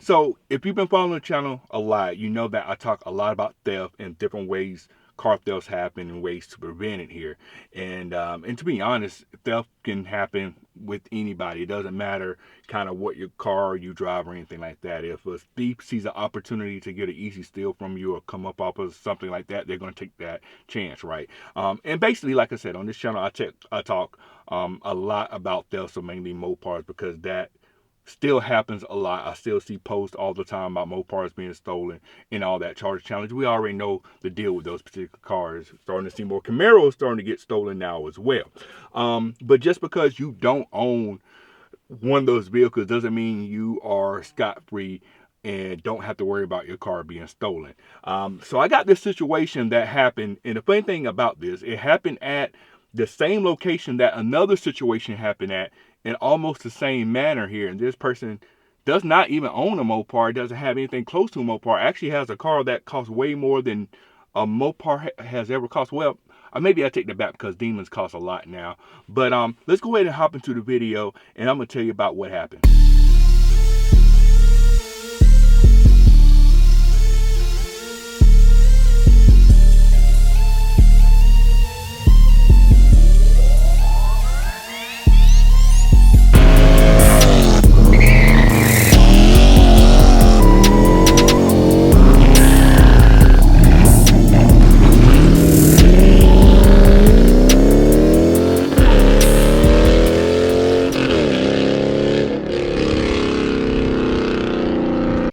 So if you've been following the channel a lot, you know that I talk a lot about theft and different ways car thefts happen and ways to prevent it here. And to be honest, theft can happen with anybody. It doesn't matter kind of what your car you drive or anything like that. If a thief sees an opportunity to get an easy steal from you or come up off of something like that, they're going to take that chance, right? And basically, like I said, on this channel, I talk a lot about theft, so mainly Mopars, because that still happens a lot. I still see posts all the time about Mopars being stolen and all that. Charger challenge, we already know the deal with those particular cars. Starting to see more Camaros starting to get stolen now as well. But just because you don't own one of those vehicles doesn't mean you are scot-free and don't have to worry about your car being stolen. So I got this situation that happened, and the funny thing about this, it happened at the same location that another situation happened at in almost the same manner here. And this person does not even own a Mopar, doesn't have anything close to a Mopar, actually has a car that costs way more than a Mopar has ever cost. Well, maybe I take that back because demons cost a lot now. But let's go ahead and hop into the video, and I'm going to tell you about what happened.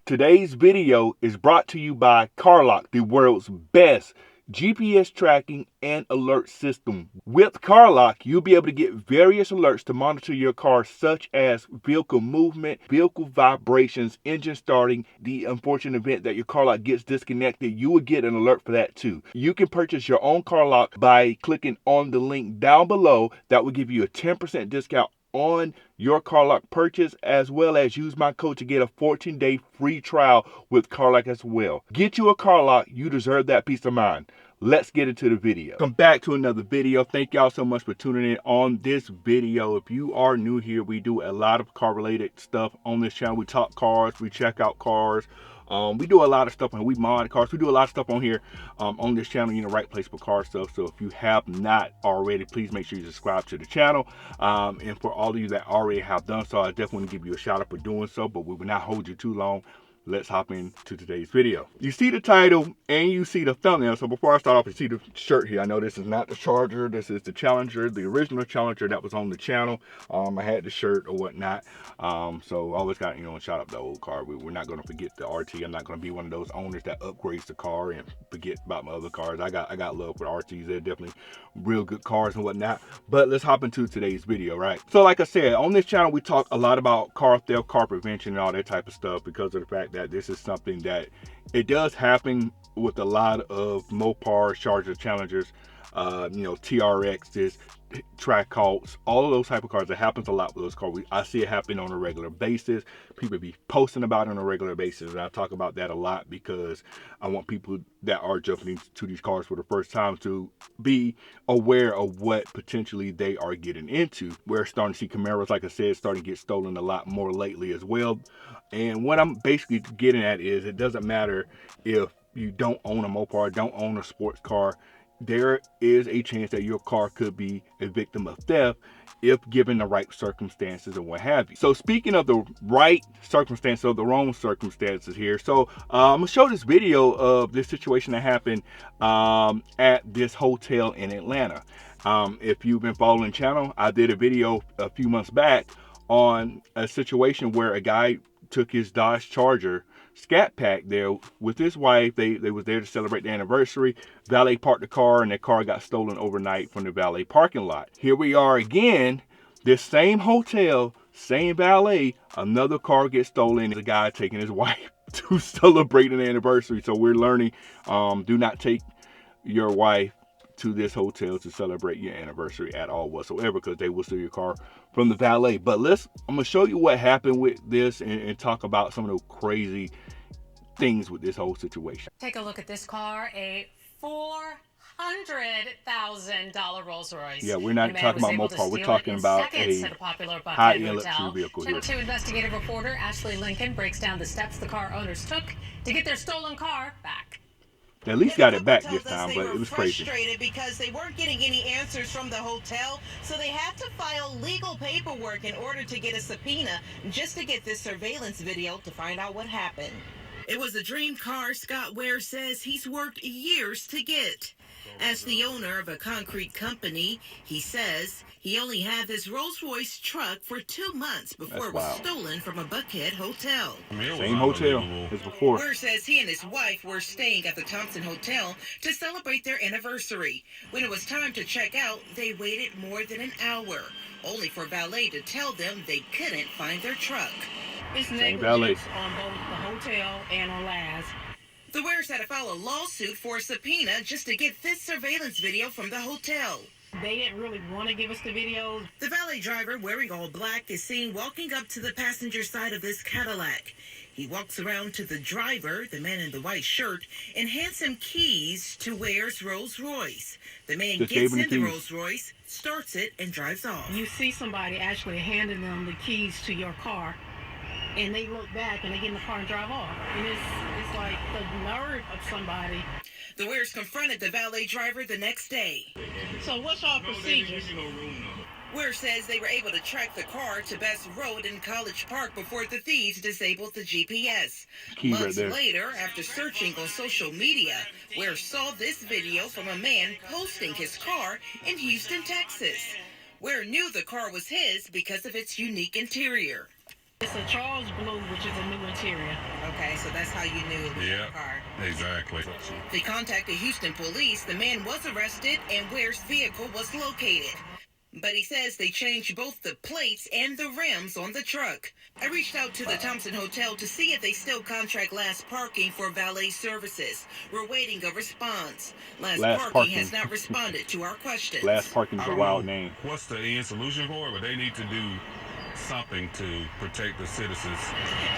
Today's video is brought to you by Carlock, the world's best GPS tracking and alert system. With Carlock, you'll be able to get various alerts to monitor your car, such as vehicle movement, vehicle vibrations, engine starting. The unfortunate event that your Carlock gets disconnected, you will get an alert for that too. You can purchase your own Carlock by clicking on the link down below. That will give you a 10% discount on your Carlock purchase, as well as use my code to get a 14-day free trial with Carlock as well. Get you a Carlock, you deserve that peace of mind. Let's get into the video. Come back to another video. Thank y'all so much for tuning in on this video. If you are new here, we do a lot of car related stuff on this channel. We talk cars, we check out cars. We do a lot of stuff and we mod cars. We do a lot of stuff on here on this channel. You're in the right place for car stuff. So if you have not already, please make sure you subscribe to the channel. And for all of you that already have done so, I definitely want to give you a shout out for doing so, but we will not hold you too long. Let's hop into today's video. You see the title and you see the thumbnail. So before I start off, you see the shirt here. I know this is not the Charger. This is the Challenger, the original Challenger that was on the channel. I had the shirt or whatnot. So I always got, shout out the old car. We're not going to forget the RT. I'm not going to be one of those owners that upgrades the car and forget about my other cars. I got love for RTs. They're definitely real good cars and whatnot. But let's hop into today's video, right? So like I said, on this channel, we talk a lot about car theft, car prevention, and all that type of stuff because of the fact that this is something that it does happen with a lot of Mopar, Charger, Challengers, TRXs, Trackshaker, all of those type of cars. It happens a lot with those cars. I see it happen on a regular basis. People be posting about it on a regular basis, and I talk about that a lot because I want people that are jumping into these cars for the first time to be aware of what potentially they are getting into. We're starting to see Camaros, like I said, starting to get stolen a lot more lately as well. And what I'm basically getting at is it doesn't matter if you don't own a Mopar, don't own a sports car. There is a chance that your car could be a victim of theft if given the right circumstances and what have you. So speaking of the right circumstances or the wrong circumstances here, so I'm gonna show this video of this situation that happened at this hotel in Atlanta. If you've been following the channel, I did a video a few months back on a situation where a guy took his Dodge Charger Scat pack there with his wife. They was there to celebrate the anniversary. Valet parked the car and their car got stolen overnight from the valet parking lot. Here we are again, this same hotel, same valet, another car gets stolen. The guy taking his wife to celebrate an anniversary. So we're learning, do not take your wife to this hotel to celebrate your anniversary at all whatsoever, because they will steal your car from the valet. But I'm gonna show you what happened with this and talk about some of the crazy things with this whole situation. Take a look at this car, a $100,000 Rolls Royce. Yeah, we're not talking about Mopar. We're talking about a high-end luxury vehicle here. Channel 2 investigative reporter Ashley Lincoln breaks down the steps the car owners took to get their stolen car back. They at least got it back this time, but it was crazy. Frustrated because they weren't getting any answers from the hotel, so they had to file legal paperwork in order to get a subpoena just to get this surveillance video to find out what happened. It was a dream car Scott Ware says he's worked years to get. As the owner of a concrete company, he says he only had this Rolls Royce truck for 2 months before it was stolen from a Buckhead hotel. Same hotel as before. Ware says he and his wife were staying at the Thompson Hotel to celebrate their anniversary. When it was time to check out, they waited more than an hour, only for Valet to tell them they couldn't find their truck. It's negligence on both the hotel and on Laz. The Wares had to file a lawsuit for a subpoena just to get this surveillance video from the hotel. They didn't really want to give us the videos. The valet driver, wearing all black, is seen walking up to the passenger side of this Cadillac. He walks around to the driver, the man in the white shirt, and hands him keys to Ware's Rolls Royce. The man gets in the Rolls Royce, starts it, and drives off. You see somebody actually handing them the keys to your car, and they look back and they get in the car and drive off. And it's like the nerve of somebody. The Wares confronted the valet driver the next day. So what's our procedure? Ware says they were able to track the car to Best Road in College Park before the thieves disabled the GPS. Months later, after searching on social media, Ware saw this video from a man posting his car in Houston, Texas. Ware knew the car was his because of its unique interior. It's a Charles Blue, which is a new interior. Okay, so that's how you knew it was your car. Exactly. They contacted Houston police. The man was arrested and Ware's vehicle was located. But he says they changed both the plates and the rims on the truck. I reached out to the Thompson Hotel to see if they still contract Last Parking for valet services. We're waiting a response. Last Parking has not responded to our questions. Last Parking is a wild name. What's the end solution for it? But they need to do something to protect the citizens.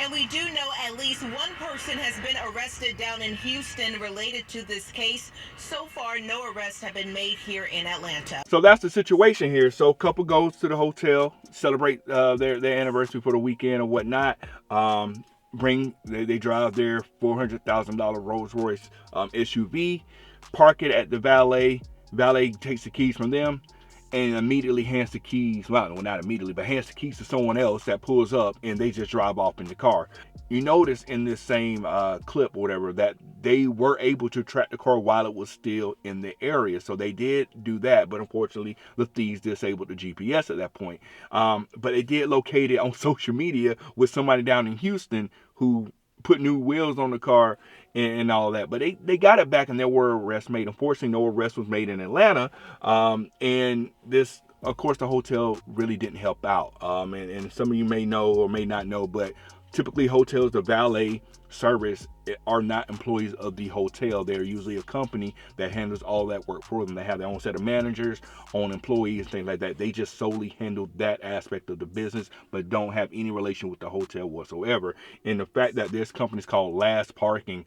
And we do know at least one person has been arrested down in Houston related to this case. So far, no arrests have been made here in Atlanta. So that's the situation here. So couple goes to the hotel, celebrate their anniversary for the weekend or whatnot. They drive their $400,000 Rolls Royce SUV, park it at the valet. Valet takes the keys from them and immediately hands the keys, well, not immediately, but hands the keys to someone else that pulls up, and they just drive off in the car. You notice in this same clip or whatever that they were able to track the car while it was still in the area. So they did do that, but unfortunately the thieves disabled the GPS at that point. But they did locate it on social media with somebody down in Houston who put new wheels on the car and all that. But they got it back and there were arrests made. Unfortunately, no arrest was made in Atlanta. And this, of course, the hotel really didn't help out. And some of you may know or may not know, but typically hotels, the valet service are not employees of the hotel. They're usually a company that handles all that work for them. They have their own set of managers, own employees, things like that. They just solely handle that aspect of the business, but don't have any relation with the hotel whatsoever. And the fact that this company is called Last Parking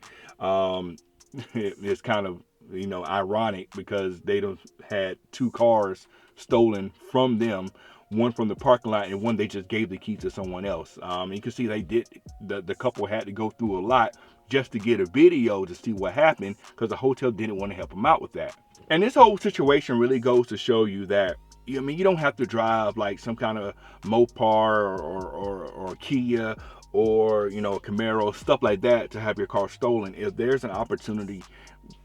is kind of, ironic because they done had 2 cars stolen from them, one from the parking lot and one they just gave the key to someone else. You can see the couple had to go through a lot just to get a video to see what happened because the hotel didn't want to help them out with that. And this whole situation really goes to show you that, you don't have to drive like some kind of Mopar or Kia or, a Camaro, stuff like that to have your car stolen. If there's an opportunity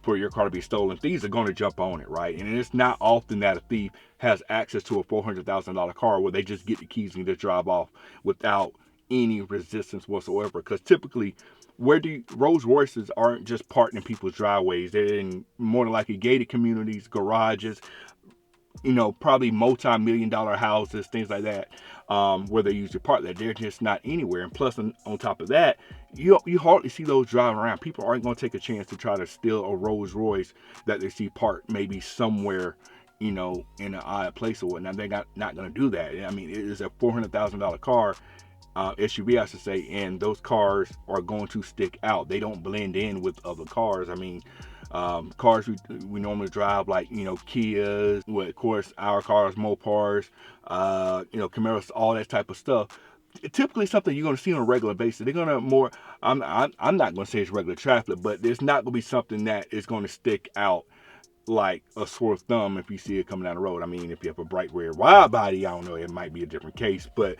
for your car to be stolen, thieves are going to jump on it, right? And it's not often that a thief has access to a $400,000 car where they just get the keys and just drive off without any resistance whatsoever. Because typically, Rolls Royces aren't just parked in people's driveways. They're in more than likely gated communities, garages, probably multi-million-dollar houses, things like that, where they usually park there. They're just not anywhere. And plus, on top of that, you hardly see those driving around. People aren't going to take a chance to try to steal a Rolls Royce that they see parked maybe somewhere, in an odd place or whatnot. They're not going to do that. I mean, it is a $400,000 car. SUV, I should say, and those cars are going to stick out. They don't blend in with other cars. I mean, cars we normally drive, like, you know, Kias, well, of course, our cars, Mopars, you know, Camaros, all that type of stuff. Typically something you're going to see on a regular basis. They're going to more, I'm not going to say it's regular traffic, but there's not going to be something that is going to stick out like a sore thumb if you see it coming down the road. I mean, if you have a bright red wide body, I don't know, it might be a different case. But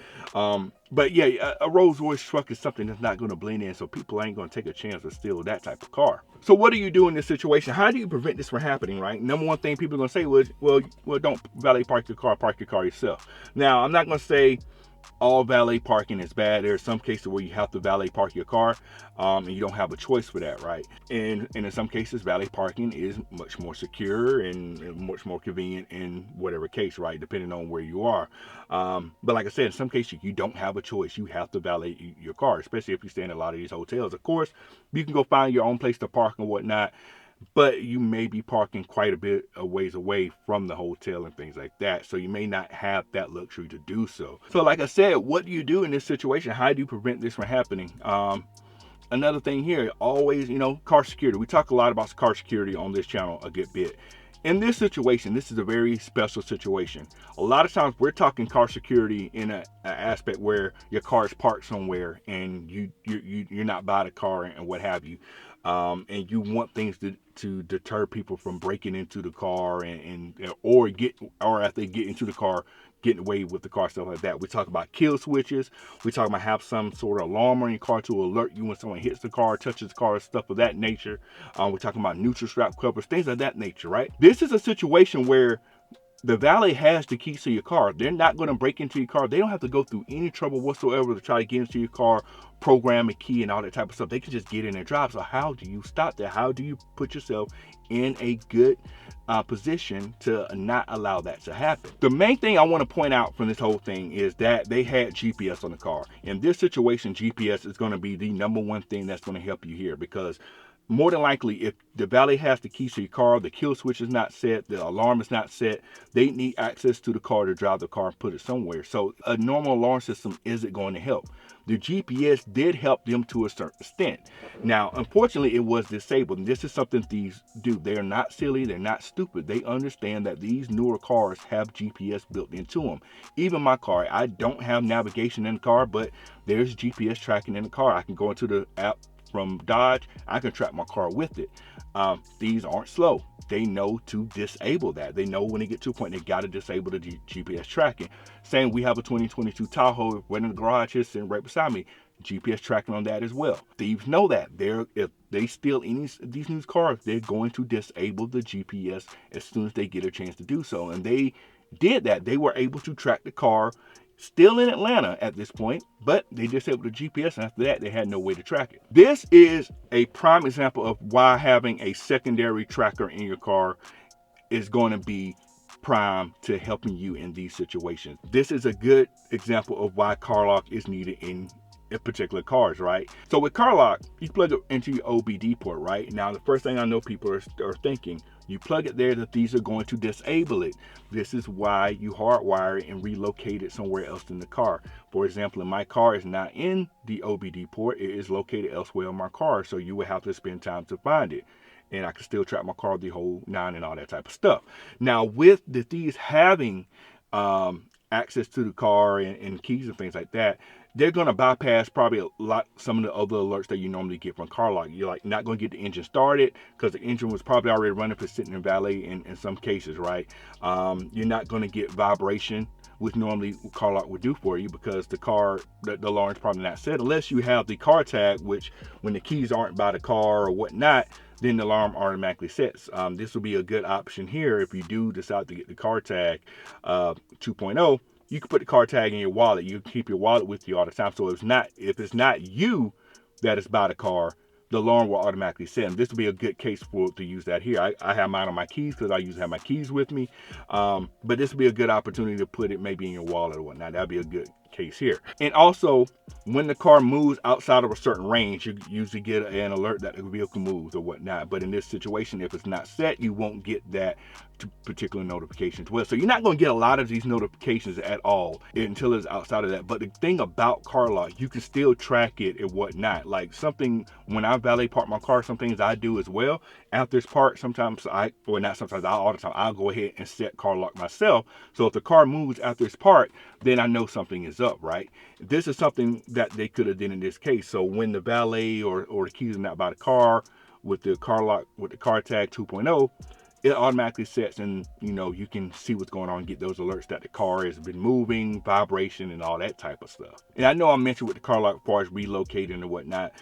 yeah, a Rolls Royce truck is something that's not going to blend in, so people ain't going to take a chance to steal that type of car. So what do you do in this situation? How do you prevent this from happening, right? Number one thing people are going to say was, well, don't valet park your car yourself. Now, I'm not going to say all valet parking is bad. There are some cases where you have to valet park your car, and you don't have a choice for that, right? And in some cases, valet parking is much more secure and much more convenient in whatever case, right? Depending on where you are. But like I said, in some cases, you don't have a choice. You have to valet your car, especially if you stay in a lot of these hotels. Of course, you can go find your own place to park and whatnot, but you may be parking quite a bit of ways away from the hotel and things like that. So you may not have that luxury to do so. So like I said, what do you do in this situation? How do you prevent this from happening? Another thing here, always, you know, car security. We talk a lot about car security on this channel a good bit. In this situation, this is a very special situation. A lot of times we're talking car security in an aspect where your car is parked somewhere and you're not by the car and what have you. And you want things to deter people from breaking into the car or if they get into the car, getting away with the car, stuff like that. We talk about kill switches. We talk about have some sort of alarm on your car to alert you when someone hits the car, touches the car, stuff of that nature. We're talking about neutral strap covers, things of that nature, right? This is a situation where the valet has the keys to your car. They're not going to break into your car. They don't have to go through any trouble whatsoever to try to get into your car, program a key and all that type of stuff. They can just get in and drive. So how do you stop that? How do you put yourself in a good position to not allow that to happen? The main thing I want to point out from this whole thing is that they had GPS on the car. In this situation, GPS is going to be the number one thing that's going to help you here, because more than likely, if the valet has the keys to your car, the kill switch is not set, the alarm is not set, they need access to the car to drive the car and put it somewhere. So a normal alarm system isn't going to help. The GPS did help them to a certain extent. Now, unfortunately, it was disabled. And this is something thieves do. They're not silly. They're not stupid. They understand that these newer cars have GPS built into them. Even my car, I don't have navigation in the car, but there's GPS tracking in the car. I can go into the app from Dodge, I can track my car with it. These aren't slow. They know to disable that. They know when they get to a point, they got to disable the GPS tracking. Saying we have a 2022 Tahoe right in the garage here sitting right beside me. GPS tracking on that as well. Thieves know that. If they steal any of these new cars, they're going to disable the GPS as soon as they get a chance to do so. And they did that. They were able to track the car still in Atlanta at this point, but they disabled the GPS, and after that, they had no way to track it. This is a prime example of why having a secondary tracker in your car is going to be prime to helping you in these situations. This is a good example of why carlock is needed in particular cars, right? So with carlock, you plug it into your OBD port, right? Now, the first thing I know people are thinking, you plug it there, that these are going to disable it. This is why you hardwire it and relocate it somewhere else in the car. For example, in my car is not in the OBD port. It is located elsewhere on my car. So you would have to spend time to find it. And I can still track my car the whole 9 and all that type of stuff. Now, with the thieves having access to the car and keys and things like that, they're going to bypass probably some of the other alerts that you normally get from carlock. You're like not going to get the engine started because the engine was probably already running for sitting in valet in some cases, right? You're not going to get vibration, which normally carlock would do for you, because the alarm's probably not set unless you have the car tag, which when the keys aren't by the car or whatnot, then the alarm automatically sets. This will be a good option here if you do decide to get the car tag 2.0. You can put the car tag in your wallet. You can keep your wallet with you all the time. So if it's not you that is by the car, the alarm will automatically set. And this will be a good case to use that here. I have mine on my keys because I usually have my keys with me. But this will be a good opportunity to put it maybe in your wallet or whatnot. That'd be a good case here. And also, when the car moves outside of a certain range, you usually get an alert that the vehicle moves or whatnot. But in this situation, if it's not set, you won't get that particular notification as well. So you're not going to get a lot of these notifications at all until it's outside of that. But the thing about carlock, you can still track it and whatnot. Like something, when I valet park my car, some things I do as well. After it's parked, sometimes all the time, I'll go ahead and set carlock myself. So if the car moves after it's parked, then I know something is up, right? This is something that they could have done in this case. So when the valet or the keys are not by the car with the carlock, with the car tag 2.0, it automatically sets, and you can see what's going on and get those alerts that the car has been moving, vibration, and all that type of stuff. And I know I mentioned with the carlock as far as relocating and whatnot.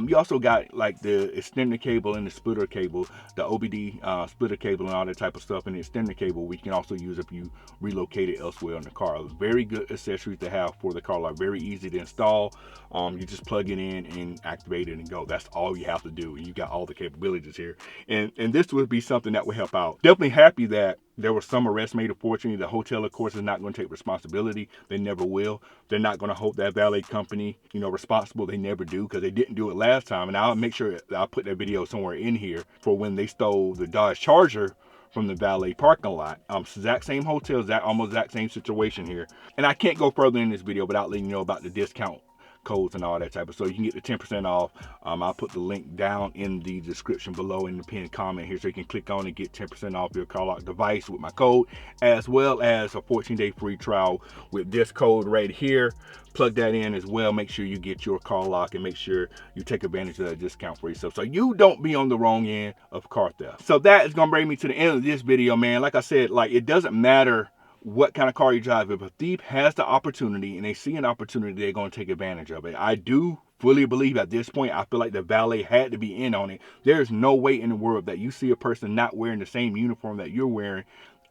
You also got like the extender cable and the splitter cable, the OBD splitter cable and all that type of stuff, and the extender cable we can also use if you relocate it elsewhere on the car. Very good accessories to have for the carlock. Very easy to install. You just plug it in and activate it and go. That's all you have to do, and you got all the capabilities here. And this would be something that would help out. Definitely happy that there was some arrests made. Unfortunately, the hotel, of course, is not going to take responsibility. They never will. They're not going to hold that valet company, responsible. They never do, because they didn't do it last time. And I'll make sure that I'll put that video somewhere in here for when they stole the Dodge Charger from the valet parking lot. Exact same hotel, almost exact same situation here. And I can't go further in this video without letting you know about the discount codes and all that type of stuff. You can get the 10% off. I'll put the link down in the description below in the pinned comment here, so you can click on and get 10% off your carlock device with my code, as well as a 14-day free trial with this code right here. Plug that in as well. Make sure you get your carlock and make sure you take advantage of that discount for yourself, so you don't be on the wrong end of car theft. So that is gonna bring me to the end of this video, man. Like I said, like, it doesn't matter what kind of car you drive. If a thief has the opportunity and they see an opportunity, they're going to take advantage of it. I do fully believe at this point, I feel like the valet had to be in on it. There's no way in the world that you see a person not wearing the same uniform that you're wearing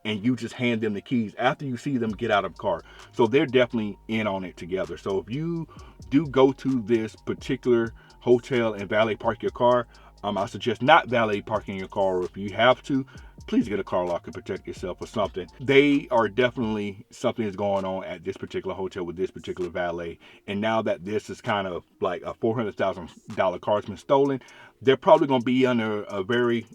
and you just hand them the keys after you see them get out of the car. So they're definitely in on it together. So if you do go to this particular hotel and valet park your car, I suggest not valet parking your car, or if you have to, please get a car lock and protect yourself or something. They are definitely, something is going on at this particular hotel with this particular valet. And now that this is kind of like a $400,000 car's been stolen, they're probably going to be under a very,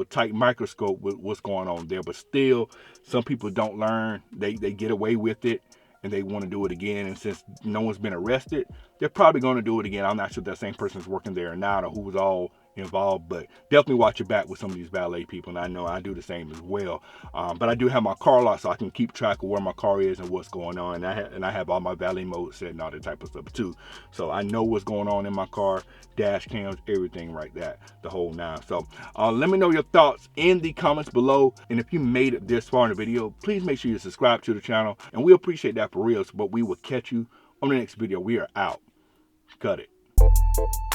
tight microscope with what's going on there. But still, some people don't learn. They get away with it and they want to do it again. And since no one's been arrested, they're probably going to do it again. I'm not sure if that same person's working there or not, or who was all involved, but definitely watch your back with some of these valet people. And I know I do the same as well. But I do have my car lock, so I can keep track of where my car is and what's going on. And I have all my valet modes set and all that type of stuff too. So I know what's going on in my car, dash cams, everything like that, the whole nine. So let me know your thoughts in the comments below. And if you made it this far in the video, please make sure you subscribe to the channel. And we appreciate that for real. But we will catch you on the next video. We are out. Cut it.